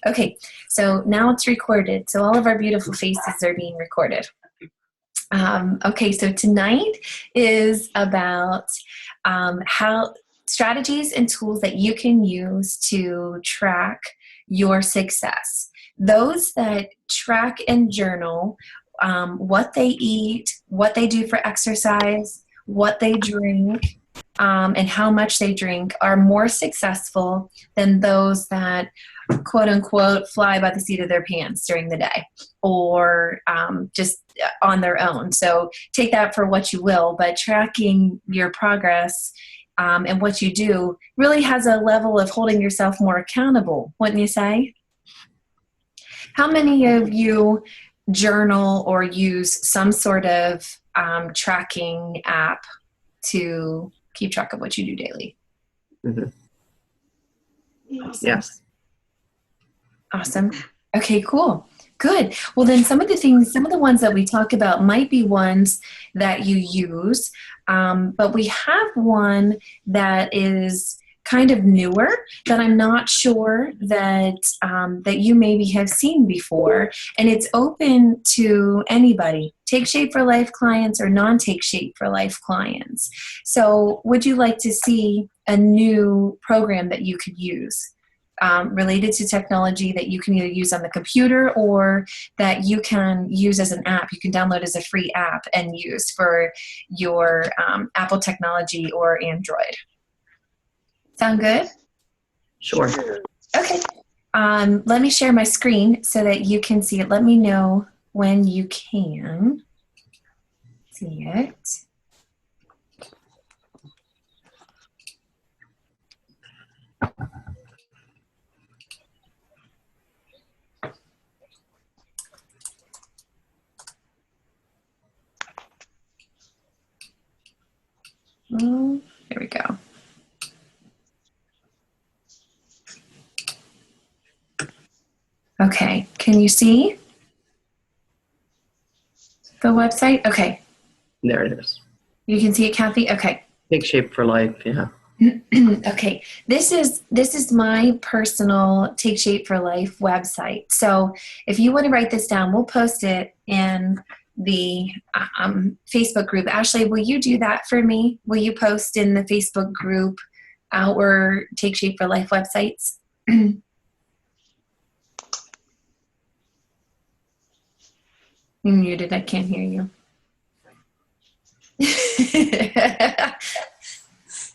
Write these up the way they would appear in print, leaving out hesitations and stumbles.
Okay, so now it's recorded. So all of our beautiful faces are being recorded. Okay, so tonight is about how strategies and tools that you can use to track your success. Those that track and journal what they eat, what they do for exercise, what they drink, and how much they drink are more successful than those that quote unquote fly by the seat of their pants during the day or just on their own. So take that for what you will, but tracking your progress and what you do really has a level of holding yourself more accountable, wouldn't you say? How many of you journal or use some sort of tracking app to keep track of what you do daily? Mm-hmm. Awesome. Yes. Awesome. Okay, cool. Good. Well, then some of the ones that we talk about might be ones that you use, but we have one that is kind of newer that I'm not sure that that you maybe have seen before, and it's open to anybody, Take Shape for Life clients or non-Take Shape for Life clients. So would you like to see a new program that you could use related to technology that you can either use on the computer or that you can use as an app? You can download as a free app and use for your Apple technology or Android. Sound good? Sure. Okay. Let me share my screen so that you can see it. Let me know when you can see it. Oh, there we go. Okay, can you see the website? Okay. There it is. You can see it, Kathy? Okay. Take Shape for Life, yeah. Okay, this is my personal Take Shape for Life website. So if you want to write this down, we'll post it in the Facebook group. Ashley, will you do that for me? Will you post in the Facebook group our Take Shape for Life websites? You're muted. I can't hear you.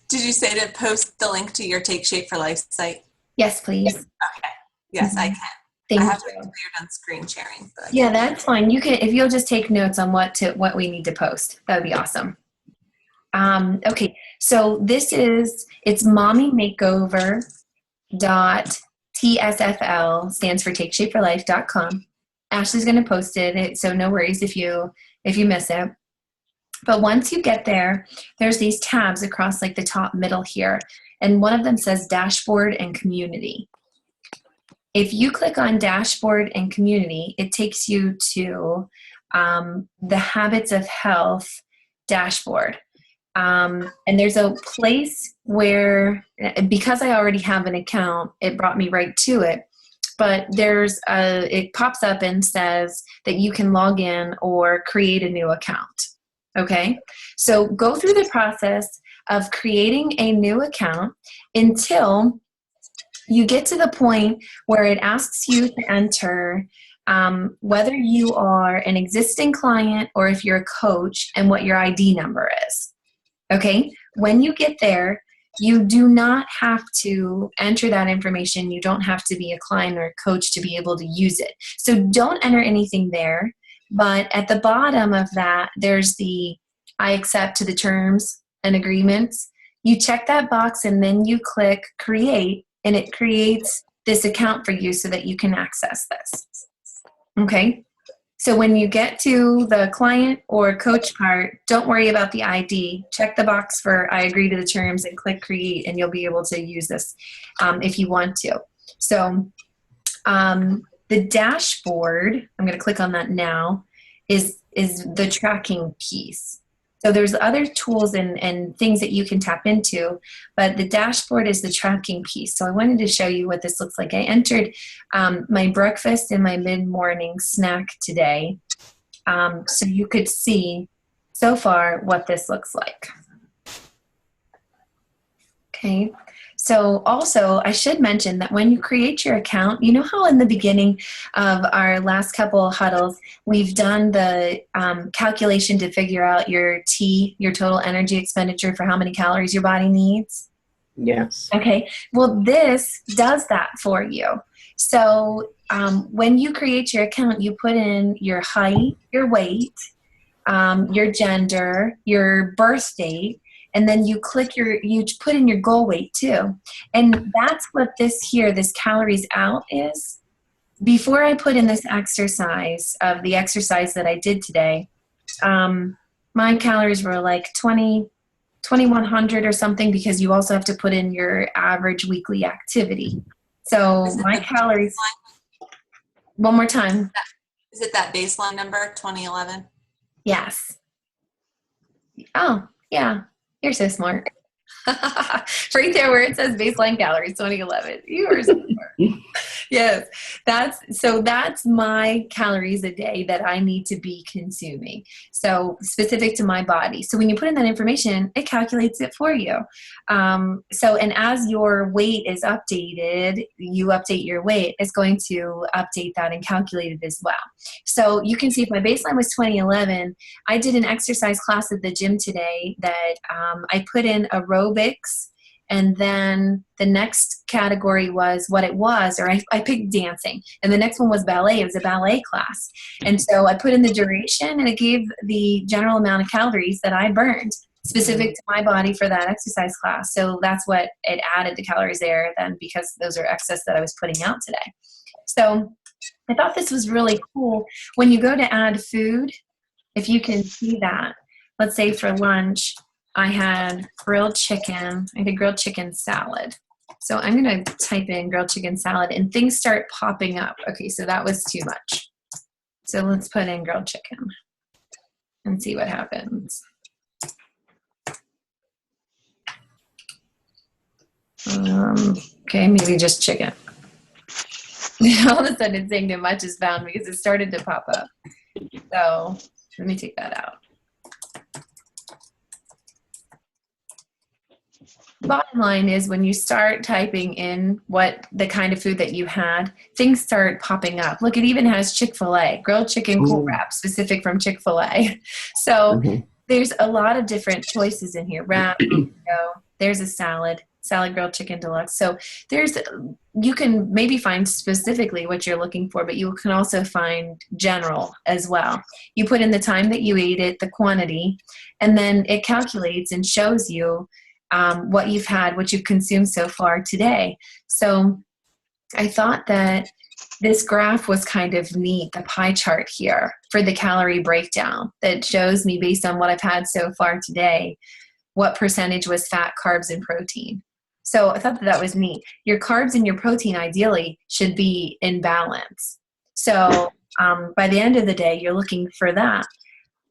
Did you say to post the link to your Take Shape for Life site? Yes, please. Okay. Yes, I can. Thank I have you. to wait until you're done screen sharing. Yeah, that's fine. You can, if you'll just take notes on what we need to post, that would be awesome. Okay, so it's mommymakeover.tsfl, stands for takeshapeforlife.com. Ashley's going to post it, so no worries if you miss it. But once you get there, there's these tabs across like the top middle here, and one of them says Dashboard and Community. If you click on Dashboard and Community, it takes you to the Habits of Health dashboard. And there's a place where, because I already have an account, it brought me right to it. But it pops up and says that you can log in or create a new account. Okay, so go through the process of creating a new account until you get to the point where it asks you to enter whether you are an existing client or if you're a coach and what your ID number is. Okay, when you get there, you do not have to enter that information. You don't have to be a client or a coach to be able to use it. So don't enter anything there. But at the bottom of that, there's the I accept to the terms and agreements. You check that box and then you click create, and it creates this account for you so that you can access this. Okay? So when you get to the client or coach part, don't worry about the ID. Check the box for I agree to the terms and click create, and you'll be able to use this if you want to. So the dashboard, I'm going to click on that now, is the tracking piece. So there's other tools and things that you can tap into, but the dashboard is the tracking piece. So I wanted to show you what this looks like. I entered my breakfast and my mid-morning snack today, so you could see so far what this looks like. Okay. So also, I should mention that when you create your account, you know how in the beginning of our last couple huddles, we've done the calculation to figure out your your total energy expenditure for how many calories your body needs? Yes. Okay. Well, this does that for you. So when you create your account, you put in your height, your weight, your gender, your birth date, and then you put in your goal weight too. And that's what this calories out is. Before I put in this exercise of the exercise that I did today, my calories were like 2,100 or something, because you also have to put in your average weekly activity. So my calories, one more time. Is it that baseline number, 2011? Yes. Oh, yeah. You're so smart. Right there where it says baseline calories 2011. You are so smart. Yes. That's my calories a day that I need to be consuming. So specific to my body. So when you put in that information, it calculates it for you. And as your weight is updated, you update your weight, it's going to update that and calculate it as well. So you can see if my baseline was 2011, I did an exercise class at the gym today that I put in aerobics, and then the next category was what it was, or I picked dancing, and the next one was ballet. It was a ballet class. And so I put in the duration, and it gave the general amount of calories that I burned specific to my body for that exercise class. So that's what it added the calories there then, because those are excess that I was putting out today. So I thought this was really cool. When you go to add food, if you can see that, let's say for lunch, I had grilled chicken. I did grilled chicken salad. So I'm going to type in grilled chicken salad, and things start popping up. Okay, so that was too much. So let's put in grilled chicken and see what happens. Okay, maybe just chicken. All of a sudden it's saying too much is found because it started to pop up. So let me take that out. Bottom line is, when you start typing in what the kind of food that you had, things start popping up. Look, it even has Chick-fil-A, grilled chicken cool wrap, specific from Chick-fil-A. So there's a lot of different choices in here. Wrap, there's a salad grilled chicken deluxe. So you can maybe find specifically what you're looking for, but you can also find general as well. You put in the time that you ate it, the quantity, and then it calculates and shows you what you've had, what you've consumed so far today. So I thought that this graph was kind of neat, the pie chart here for the calorie breakdown that shows me, based on what I've had so far today, what percentage was fat, carbs, and protein. So I thought that was neat. Your carbs and your protein ideally should be in balance. So by the end of the day, you're looking for that.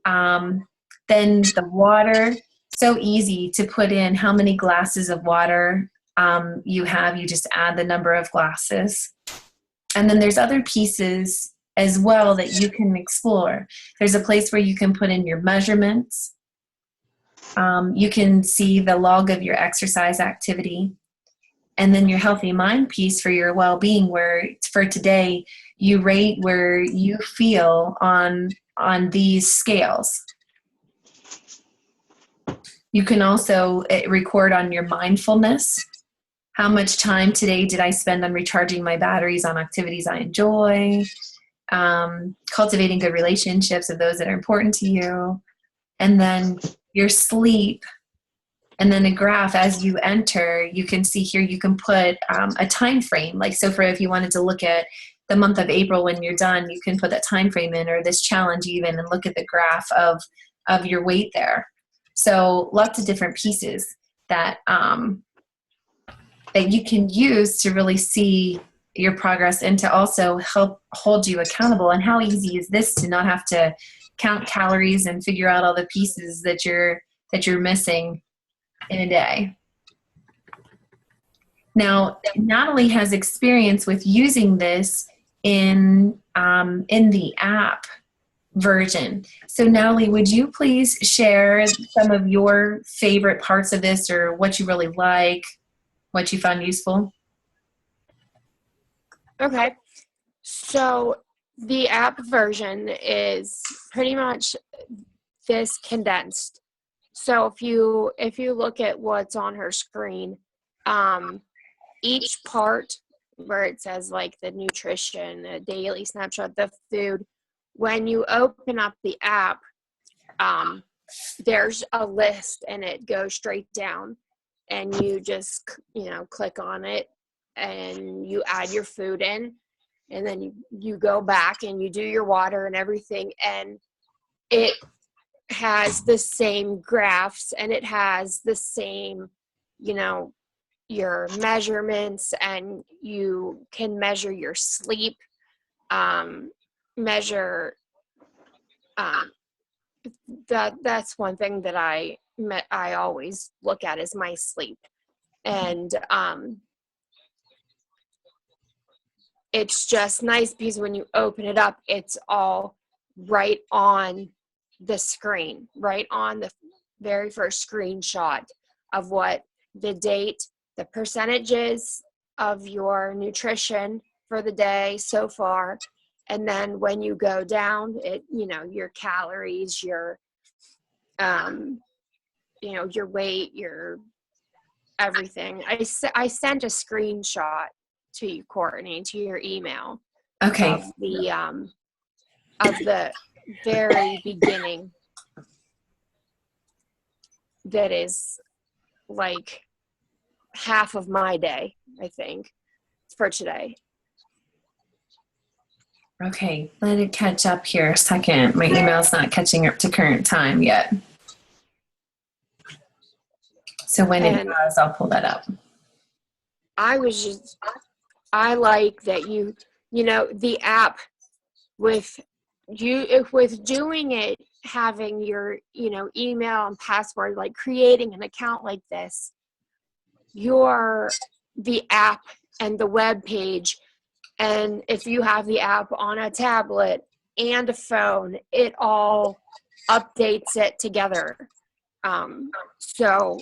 Then the water, so easy to put in how many glasses of water you have. You just add the number of glasses. And then there's other pieces as well that you can explore. There's a place where you can put in your measurements. You can see the log of your exercise activity. And then your healthy mind piece for your well-being, where for today you rate where you feel on these scales. You can also record on your mindfulness. How much time today did I spend on recharging my batteries on activities I enjoy? Cultivating good relationships of those that are important to you. And then your sleep. And then a graph as you enter, you can see here, you can put a time frame. Like, so for if you wanted to look at the month of April when you're done, you can put that time frame in, or this challenge even, and look at the graph of your weight there. So lots of different pieces that that you can use to really see your progress and to also help hold you accountable. And how easy is this to not have to count calories and figure out all the pieces that you're missing in a day. Now, Natalie has experience with using this in the app version. So Natalie, would you please share some of your favorite parts of this, or what you really like, what you found useful? Okay. So the app version is pretty much this condensed. So if you look at what's on her screen, each part where it says like the nutrition, the daily snapshot, the food, when you open up the app, there's a list and it goes straight down, and you just, click on it and you add your food in, and then you go back and you do your water and everything, and it has the same graphs and it has the same, your measurements, and you can measure your sleep, measure that's one thing that I always look at is my sleep. And it's just nice because when you open it up, it's all right on the screen, right on the very first screenshot of what the date, the percentages of your nutrition for the day so far. And then when you go down, it, your calories, your, your weight, your everything. I sent a screenshot to you, Courtney, to your email. Okay. Of the very beginning. That is like half of my day, I think, for today. Okay, let it catch up here a second. My email's not catching up to current time yet. So when it does, I'll pull that up. I like that the app with doing it, having your, email and password, like creating an account like this, the app and the web page. And if you have the app on a tablet and a phone, it all updates it together. So,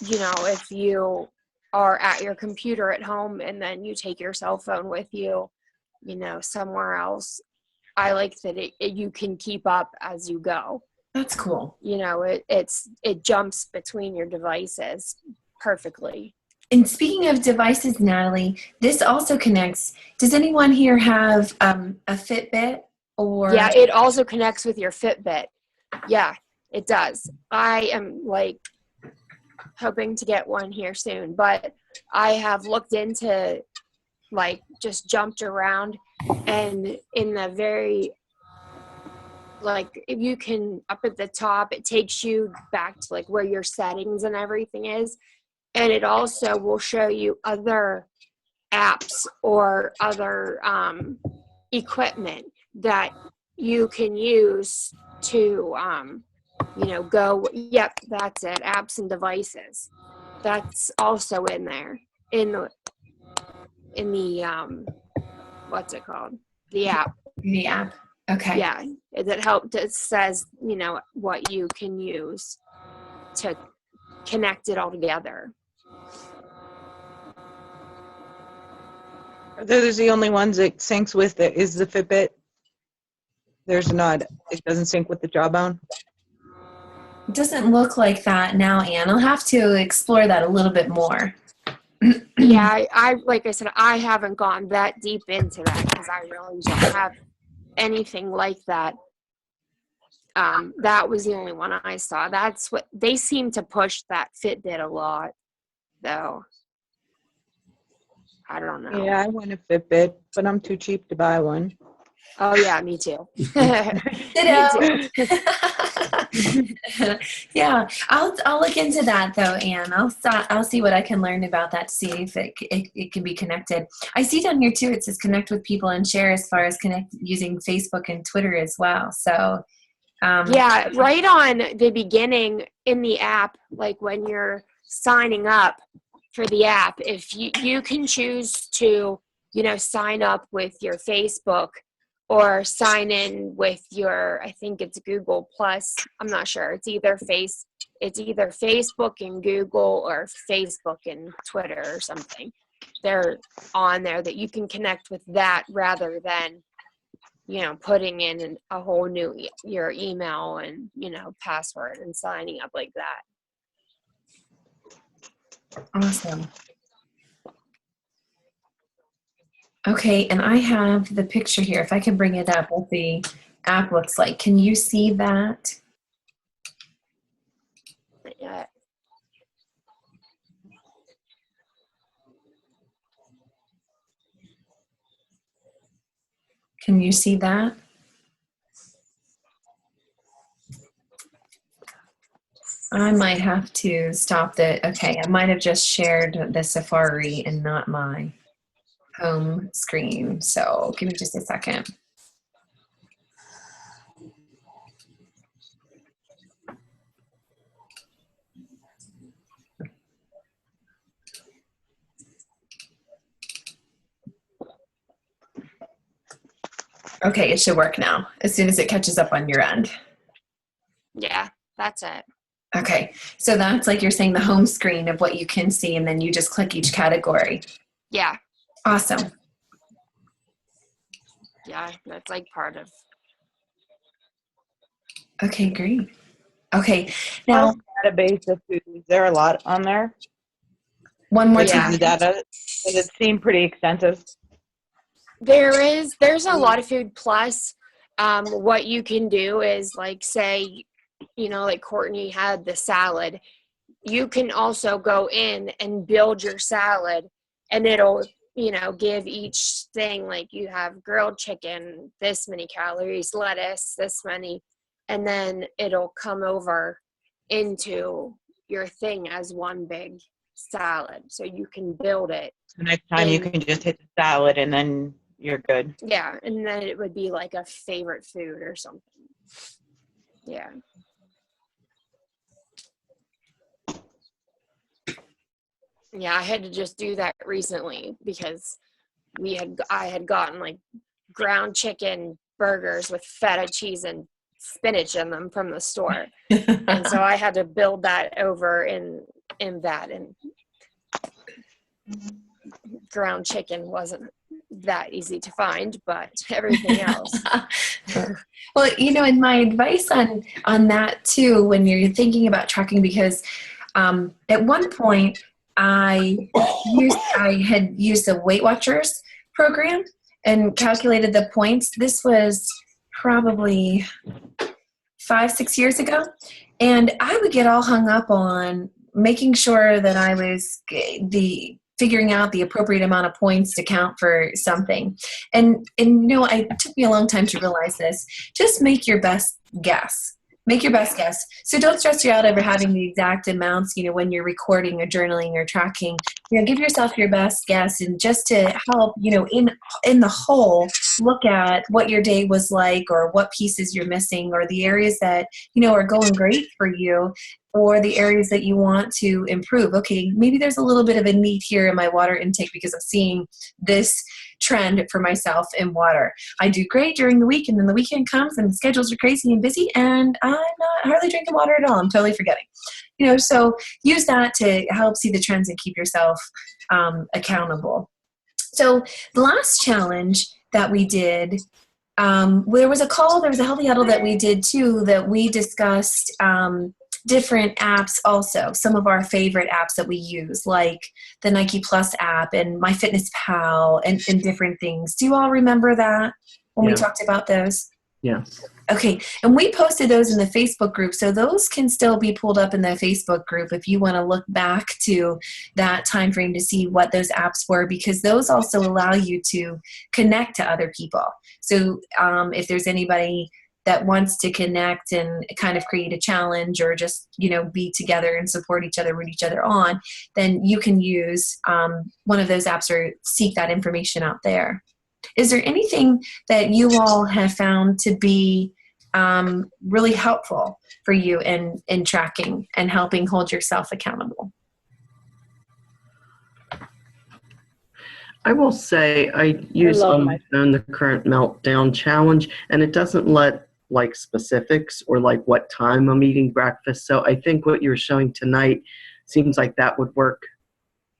if you are at your computer at home and then you take your cell phone with you, somewhere else, I like that you can keep up as you go. That's cool. It jumps between your devices perfectly. And speaking of devices, Natalie, this also connects. Does anyone here have a Fitbit or? Yeah, it also connects with your Fitbit. Yeah, it does. I am hoping to get one here soon, but I have looked into just jumped around, and in the very if you can, up at the top, it takes you back to where your settings and everything is. And it also will show you other apps or other equipment that you can use to, go, yep, that's it, apps and devices. That's also in there, in the what's it called? The app. The app. Okay. Yeah, it says, what you can use to connect it all together. Those are the only ones it syncs with. That is the Fitbit. It doesn't sync with the Jawbone. It doesn't look like that now, Anne. I'll have to explore that a little bit more. Yeah, I like I said, I haven't gone that deep into that because I really don't have anything like that. That was the only one I saw. That's what they seem to push, that Fitbit, a lot, though. I don't know. Yeah, I want a Fitbit, but I'm too cheap to buy one. Oh yeah, me too. Ditto. Yeah, I'll look into that though, Anne. I'll see what I can learn about that to see if it can be connected. I see down here too. It says connect with people and share as far as connect using Facebook and Twitter as well. So yeah, right on the beginning in the app, like when you're signing up for the app, if you can choose to, sign up with your Facebook or sign in with your, I think it's Google Plus. I'm not sure. It's either Facebook and Google or Facebook and Twitter or something. They're on there that you can connect with that rather than, putting in a whole new your email and, password and signing up like that. awesome. Okay, and I have the picture here. If I can bring it up, what the app looks like. Can you see that? Yeah. Can you see that? I might have to stop the, okay, I might have just shared the Safari and not my home screen. So give me just a second. Okay, it should work now as soon as it catches up on your end. Yeah, that's it. Okay, so that's like you're saying the home screen of what you can see, and then you just click each category. Yeah. Awesome. Yeah, that's like part of. Okay, great. Okay, now Database of food. Is there a lot on there? one more Like, time. is the data, does it seem pretty extensive? There's a lot of food. Plus, what you can do is like say, like Courtney had the salad. You can also go in and build your salad, and it'll give each thing, like you have grilled chicken, this many calories, lettuce, this many, and then it'll come over into your thing as one big salad, so you can build it. So next time you can just hit the salad and then you're good. Yeah, and then it would be like a favorite food or something. Yeah. Yeah, I had to just do that recently because I had gotten like ground chicken burgers with feta cheese and spinach in them from the store. And so I had to build that over in that, and ground chicken wasn't that easy to find, but everything else. Well, and my advice on that too, when you're thinking about tracking, because at one point I had used the Weight Watchers program and calculated the points. This was probably 5-6 years ago, and I would get all hung up on making sure that I was figuring out the appropriate amount of points to count for something. And it took me a long time to realize this. Just make your best guess. Make your best guess. So don't stress you out over having the exact amounts, when you're recording or journaling or tracking. Give yourself your best guess, and just to help, in the whole, look at what your day was like, or what pieces you're missing, or the areas that, are going great for you, or the areas that you want to improve. Okay, maybe there's a little bit of a need here in my water intake because I'm seeing this trend for myself in water. I do great during the week, and then the weekend comes and the schedules are crazy and busy, and I'm not hardly drinking water at all. I'm totally forgetting. So use that to help see the trends and keep yourself accountable. So the last challenge that we did, there was a Healthy Huddle that we did too, that we discussed different apps also, some of our favorite apps that we use, like the Nike Plus app and MyFitnessPal and different things. Do you all remember that when we talked about those? Yes. Okay, and we posted those in the Facebook group, so those can still be pulled up in the Facebook group if you want to look back to that time frame to see what those apps were, because those also allow you to connect to other people. So if there's anybody that wants to connect and kind of create a challenge or just, be together and support each other, root each other on, then you can use one of those apps or seek that information out there. Is there anything that you all have found to be really helpful for you in tracking and helping hold yourself accountable? I will say I use love on my phone the current meltdown challenge, and it doesn't let like specifics or like what time I'm eating breakfast. So I think what you're showing tonight seems like that would work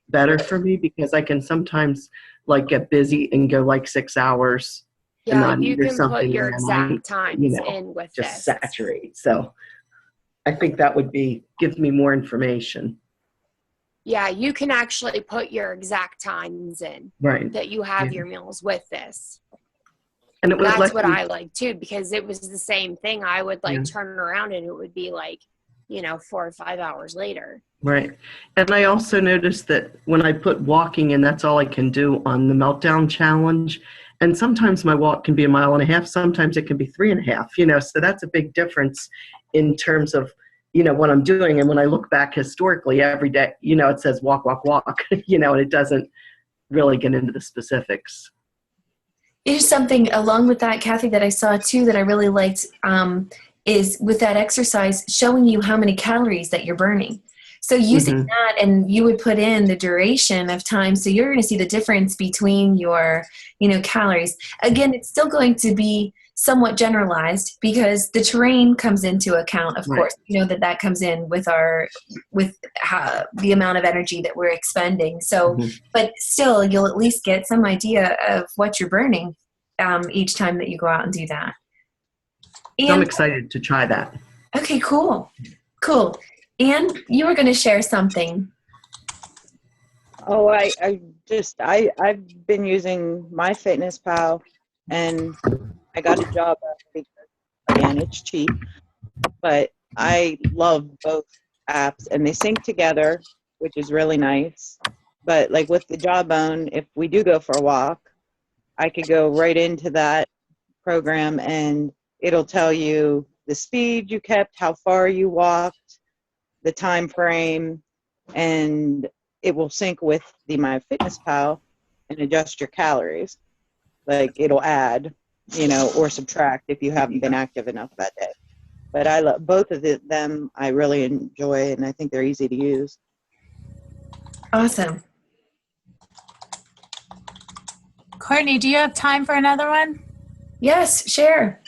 better for me, because I can sometimes like get busy and go like 6 hours and Yeah, not you eat or can something, put your and then I, exact times in with just this. saturate. So I think that would give me more information. Yeah, you can actually put your exact times in Right. that you have Yeah. your meals with this. And it was That's like what I like too, because it was the same thing. I would Yeah. turn around and it would be 4 or 5 hours later. Right. And I also noticed that when I put walking in, that's all I can do on the meltdown challenge. And sometimes my walk can be 1.5 miles. Sometimes it can be 3.5, so that's a big difference in terms of, what I'm doing. And when I look back historically every day, it says walk, walk, walk, and it doesn't really get into the specifics. Here's something along with that, Kathy, that I saw too that I really liked is with that exercise showing you how many calories that you're burning. So using that, and you would put in the duration of time, so you're going to see the difference between your, calories. Again, it's still going to be somewhat generalized because the terrain comes into account, of course. That comes in with the amount of energy that we're expending. So, but still, you'll at least get some idea of what you're burning each time that you go out and do that. And, I'm excited to try that. Okay, cool. And you were going to share something. Oh, I've been using MyFitnessPal, and I got a job because, again, it's cheap, but I love both apps, and they sync together, which is really nice. But like with the Jawbone, if we do go for a walk, I could go right into that program and it'll tell you the speed you kept, how far you walked, the time frame, and it will sync with the MyFitnessPal and adjust your calories. Like it'll add, or subtract if you haven't been active enough that day. But I love both of them. I really enjoy, and I think they're easy to use. Awesome. Courtney, do you have time for another one? Yes, share.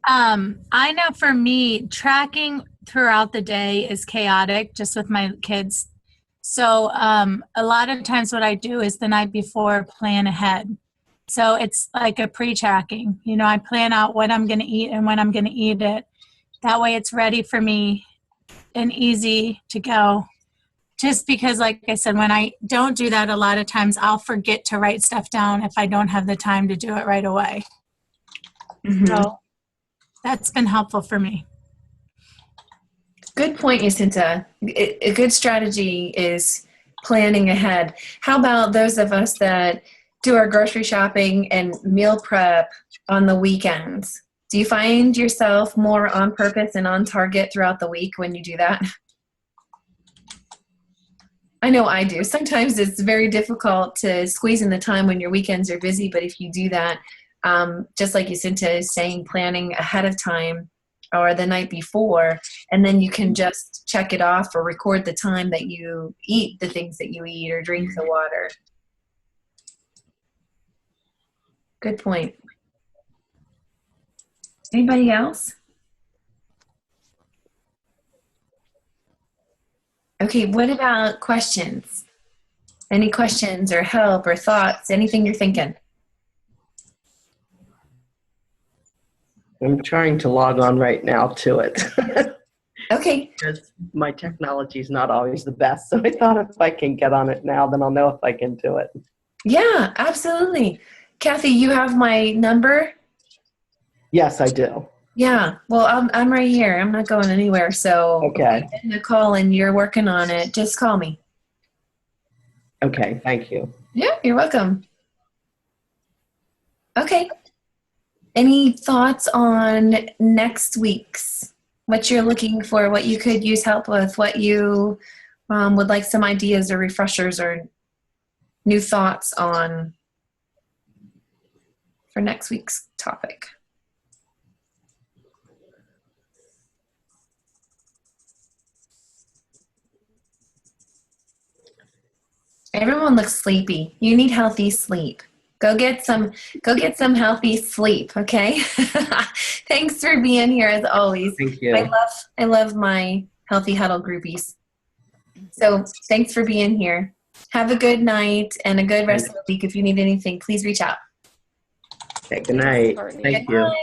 I know for me, tracking throughout the day is chaotic just with my kids. So a lot of times what I do is the night before plan ahead. So it's like a pre-tracking. I plan out what I'm going to eat and when I'm going to eat it. That way it's ready for me and easy to go. Just because, like I said, when I don't do that, a lot of times I'll forget to write stuff down if I don't have the time to do it right away. So that's been helpful for me. Good point, Jacinta. A good strategy is planning ahead. How about those of us that do our grocery shopping and meal prep on the weekends? Do you find yourself more on purpose and on target throughout the week when you do that? I know I do. Sometimes it's very difficult to squeeze in the time when your weekends are busy, but if you do that, just like Jacinta is saying, planning ahead of time or the night before, and then you can just check it off or record the time that you eat the things that you eat or drink the water. Good point. Anybody else? Okay, what about questions? Any questions or help or thoughts? Anything you're thinking? I'm trying to log on right now to it. Okay. Because my technology is not always the best. So I thought if I can get on it now, then I'll know if I can do it. Yeah, absolutely. Kathy, you have my number? Yes, I do. Yeah. Well, I'm right here. I'm not going anywhere. So Okay. if you get in a call and you're working on it, just call me. Okay, thank you. Yeah, you're welcome. Okay. Any thoughts on next week's? What you're looking for, what you could use help with, what you would like some ideas or refreshers or new thoughts on for next week's topic? Everyone looks sleepy. You need healthy sleep. Go get some healthy sleep, okay? Thanks for being here as always. Thank you. I love my healthy huddle groupies. So thanks for being here. Have a good night and a good rest of the week. If you need anything, please reach out. Okay, good night. Courtney. Thank Good you. night.